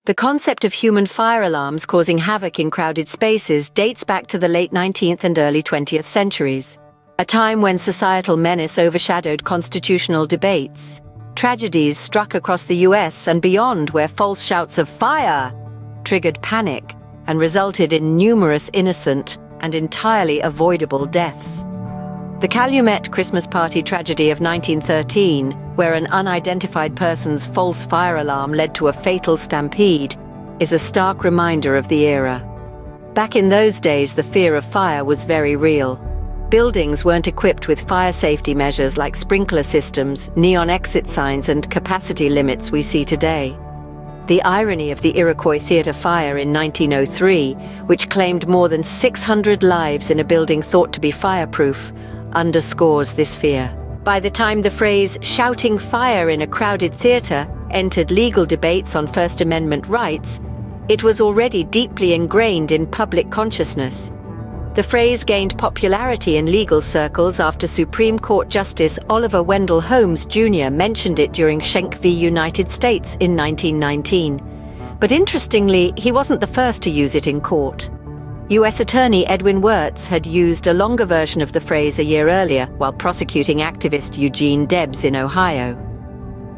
The concept of human fire alarms causing havoc in crowded spaces dates back to the late 19th and early 20th centuries, a time when societal menace overshadowed constitutional debates. Tragedies struck across the US and beyond, where false shouts of fire triggered panic and resulted in numerous innocent and entirely avoidable deaths. The Calumet Christmas party tragedy of 1913, where an unidentified person's false fire alarm led to a fatal stampede, is a stark reminder of the era. Back in those days, the fear of fire was very real. Buildings weren't equipped with fire safety measures like sprinkler systems, neon exit signs, and capacity limits we see today. The irony of the Iroquois Theatre fire in 1903, which claimed more than 600 lives in a building thought to be fireproof, underscores this fear. By the time the phrase "shouting fire in a crowded theatre" entered legal debates on First Amendment rights, it was already deeply ingrained in public consciousness. The phrase gained popularity in legal circles after Supreme Court Justice Oliver Wendell Holmes Jr. mentioned it during Schenck v. United States in 1919. But interestingly, he wasn't the first to use it in court. U.S. Attorney Edwin Wirtz had used a longer version of the phrase a year earlier while prosecuting activist Eugene Debs in Ohio.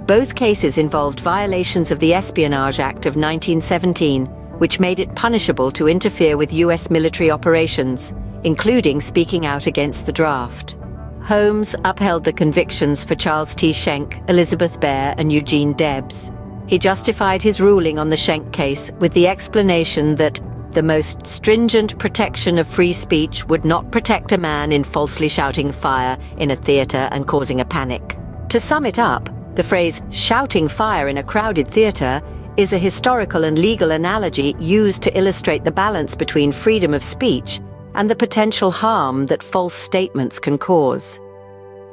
Both cases involved violations of the Espionage Act of 1917, which made it punishable to interfere with U.S. military operations, including speaking out against the draft. Holmes upheld the convictions for Charles T. Schenck, Elizabeth Bear, and Eugene Debs. He justified his ruling on the Schenck case with the explanation that the most stringent protection of free speech would not protect a man in falsely shouting fire in a theater and causing a panic. To sum it up, the phrase "shouting fire in a crowded theater" is a historical and legal analogy used to illustrate the balance between freedom of speech and the potential harm that false statements can cause.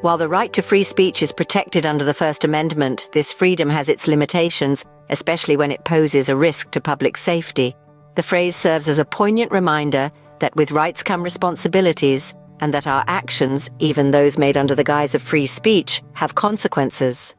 While the right to free speech is protected under the First Amendment, this freedom has its limitations, especially when it poses a risk to public safety. The phrase serves as a poignant reminder that with rights come responsibilities, and that our actions, even those made under the guise of free speech, have consequences.